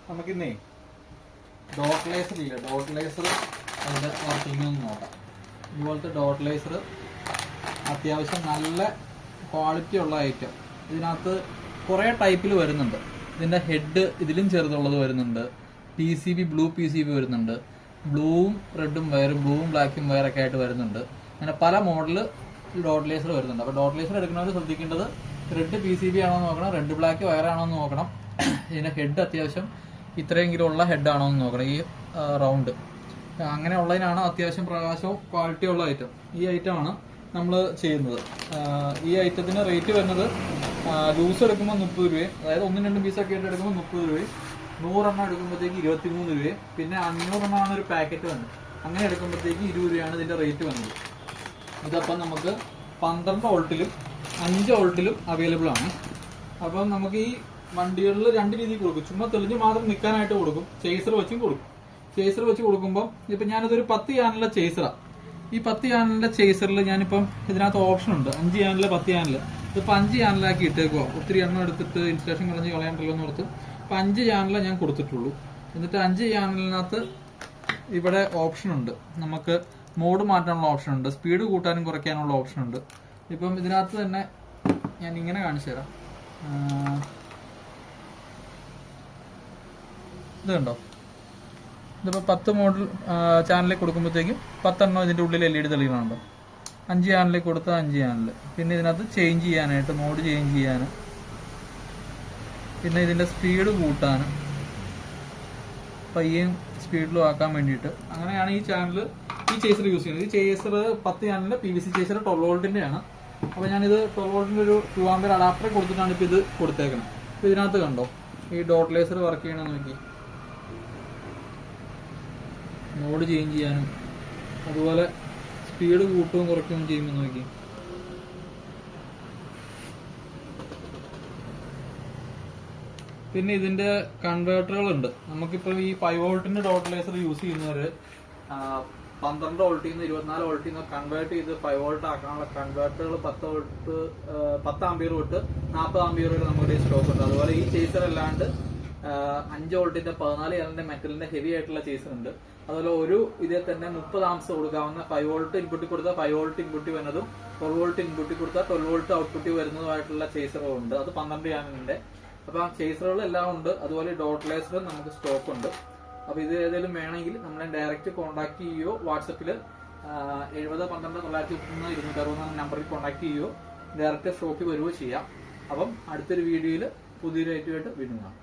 നമുക്കിന്നേ dot laser ഇല്ല, dot laser അതിൻ്റെ working ഒന്ന് നോക്കാം. ഇതുപോലത്തെ ഡോട്ട് ലേസർ അത്യാവശ്യം നല്ല ക്വാളിറ്റി ഉള്ള ഐറ്റം. ഇതിനകത്ത് കുറേ ടൈപ്പിൽ വരുന്നുണ്ട്. ഇതിൻ്റെ ഹെഡ് ഇതിലും ചെറുതുള്ളത് വരുന്നുണ്ട്, PCB ബ്ലൂ PCB വരുന്നുണ്ട്, ബ്ലൂവും റെഡും വയറും ബ്ലൂവും ബ്ലാക്കും വയറൊക്കെ ആയിട്ട് വരുന്നുണ്ട്. അങ്ങനെ പല മോഡൽ ഡോട്ട് ലേസർ വരുന്നുണ്ട്. അപ്പോൾ ഡോട്ട് ലേസർ എടുക്കുന്നവർ ശ്രദ്ധിക്കേണ്ടത് റെഡ് PCB ആണോ എന്ന് നോക്കണം, റെഡ് ബ്ലാക്ക് വയറാണോ എന്ന് നോക്കണം. ഇതിൻ്റെ ഹെഡ് അത്യാവശ്യം ഇത്രയെങ്കിലും ഉള്ള ഹെഡാണോ എന്ന് നോക്കണം, ഈ റൗണ്ട് അങ്ങനെ ഉള്ളതിനാണ് അത്യാവശ്യം പ്രകാശവും ക്വാളിറ്റി ഉള്ള ഐറ്റം. ഈ ഐറ്റമാണ് നമ്മൾ ചെയ്യുന്നത്. ഈ ഐറ്റത്തിന് റേറ്റ് വരുന്നത് ലൂസ് എടുക്കുമ്പോൾ 30 രൂപയും, അതായത് 1-2 പീസൊക്കെ ആയിട്ട് എടുക്കുമ്പോൾ 30 രൂപയും, 100 എണ്ണം എടുക്കുമ്പോഴത്തേക്ക് 23 രൂപയും, പിന്നെ 500 എണ്ണമാണ് ഒരു പാക്കറ്റ് വന്നത്. അങ്ങനെ എടുക്കുമ്പോഴത്തേക്ക് 20 രൂപയാണ് ഇതിൻ്റെ റേറ്റ് വന്നത്. ഇതപ്പം നമുക്ക് 12 വോൾട്ടിലും 5 വോൾട്ടിലും അവൈലബിൾ ആണ്. അപ്പം നമുക്ക് ഈ വണ്ടികളിൽ 2 രീതിയിൽ കൊടുക്കും. ചുമ്മാ തെളിഞ്ഞ് മാത്രം നിൽക്കാനായിട്ട് കൊടുക്കും, ചേസർ വെച്ചും കൊടുക്കും. ചേസർ വെച്ച് കൊടുക്കുമ്പോൾ ഇപ്പം ഞാനിതൊരു 10 ചാനലിലെ ചേസറാണ്. ഈ 10 ചാനലിൻ്റെ ചേസറിൽ ഞാനിപ്പം ഇതിനകത്ത് ഓപ്ഷൻ ഉണ്ട് 5 ചാനൽ 10 ചാനൽ. ഇതിപ്പോൾ 5 ചാനലാക്കി ഇട്ടേക്കുക. ഒത്തിരി എണ്ണം എടുത്തിട്ട് ഇൻസ്റ്റലേഷൻ കളഞ്ഞ് കളയാണ്ടല്ലോ എന്ന് ഓർത്ത് ഇപ്പം 5 ചാനലേ ഞാൻ കൊടുത്തിട്ടുള്ളൂ. എന്നിട്ട് 5 ചാനലിനകത്ത് ഇവിടെ ഓപ്ഷൻ ഉണ്ട്, നമുക്ക് മോഡ് മാറ്റാനുള്ള ഓപ്ഷൻ ഉണ്ട്, സ്പീഡ് കൂട്ടാനും കുറയ്ക്കാനുള്ള ഓപ്ഷൻ ഉണ്ട്. ഇപ്പം ഇതിനകത്ത് തന്നെ ഞാൻ ഇങ്ങനെ കാണിച്ചു തരാം. ഇത് കണ്ടോ, ഇതിപ്പോൾ 10 മോഡൽ ചാനലിൽ കൊടുക്കുമ്പോഴത്തേക്കും 10 എണ്ണം ഇതിൻ്റെ ഉള്ളിൽ LED തെളിയുന്നുണ്ടോ. 5 ചാനലിൽ കൊടുത്ത 5 ചാനൽ. പിന്നെ ഇതിനകത്ത് ചേഞ്ച് ചെയ്യാനായിട്ട് മോഡ് ചേഞ്ച് ചെയ്യാൻ, പിന്നെ ഇതിൻ്റെ സ്പീഡ് കൂട്ടാൻ, പയ്യയും സ്പീഡിലും ആക്കാൻ വേണ്ടിയിട്ട്. അങ്ങനെയാണ് ഈ ചേസർ യൂസ് ചെയ്യുന്നത്. ഈ ചേസർ 10 ചാനലിൻ്റെ PVC ചേസർ 12 വോൾട്ടിൻ്റെ ആണ്. അപ്പോൾ ഞാനിത് 12 വോൾട്ടിൻ്റെ ഒരു 2 ആമ്പിയർ അഡാപ്റ്റർ കൊടുത്തിട്ടാണ് ഇപ്പോൾ ഇത് കൊടുത്തേക്കുന്നത്. അപ്പോൾ ഇതിനകത്ത് കണ്ടോ ഈ ഡോട്ട് ലേസർ വർക്ക് ചെയ്യണമെന്ന് നോക്കി, മോഡ് ചേഞ്ച് ചെയ്യാനും അതുപോലെ സ്പീഡ് കൂട്ടുകയും കുറയ്ക്കുകയും ചെയ്യുമ്പോൾ നോക്കി. പിന്നെ ഇതിൻ്റെ കൺവേർട്ടറുകളുണ്ട്. നമുക്കിപ്പോൾ ഈ 5 വോൾട്ടിൻ്റെ ഡോട്ട് ലേസർ യൂസ് ചെയ്യുന്നവർ 12 വോൾട്ടിൽ നിന്ന് 24 വോൾട്ടിൽ നിന്ന് കൺവേർട്ട് ചെയ്ത് 5 വോൾട്ട് ആക്കാനുള്ള കൺവേർട്ടറുകൾ 10 ആമ്പിയർ തൊട്ട് 40 ആമ്പിയർ വരെ നമ്മുടെ സ്റ്റോക്ക് ഉണ്ട്. അതുപോലെ ഈ ചേസർ അല്ലാണ്ട് 5 വോൾട്ടിന്റെ 14 ചാനലിന്റെ മെറ്റലിന്റെ ഹെവി ആയിട്ടുള്ള ചേസർ ഉണ്ട്. അതുപോലെ ഒരു ഇതിൽ തന്നെ 30 ആംസ് കൊടുക്കാവുന്ന 5 വോൾട്ട് ഇൻപുട്ടിൽ കൊടുത്താൽ 5 വോൾട്ട് ഇൻപുട്ടി വരുന്നതും 12 വോൾട്ട് ഇൻപുട്ടിൽ കൊടുത്താൽ 12 വോൾട്ട് ഔട്ട്പുട്ടി വരുന്നതുമായിട്ടുള്ള ചേസറുകളുണ്ട്. അത് 12 ചാനലിന്റെ. അപ്പൊ ആ ചേസറുകൾ എല്ലാം ഉണ്ട്. അതുപോലെ ഡോട്ട് ലേസർ നമുക്ക് സ്റ്റോക്ക് ഉണ്ട്. അപ്പൊ ഇത് ഏതെങ്കിലും വേണമെങ്കിൽ നമ്മളെ ഡയറക്റ്റ് കോൺടാക്ട് ചെയ്യുകയോ വാട്സപ്പിൽ 7012-931-260 നമ്പറിൽ കോൺടാക്ട് ചെയ്യുകയോ ഡയറക്റ്റ് ഷോപ്പിൽ വരികയോ ചെയ്യാം. അപ്പം അടുത്തൊരു വീഡിയോയിൽ പുതിയൊരു ഐറ്റമായിട്ട് വീണ്ടും കാണാം.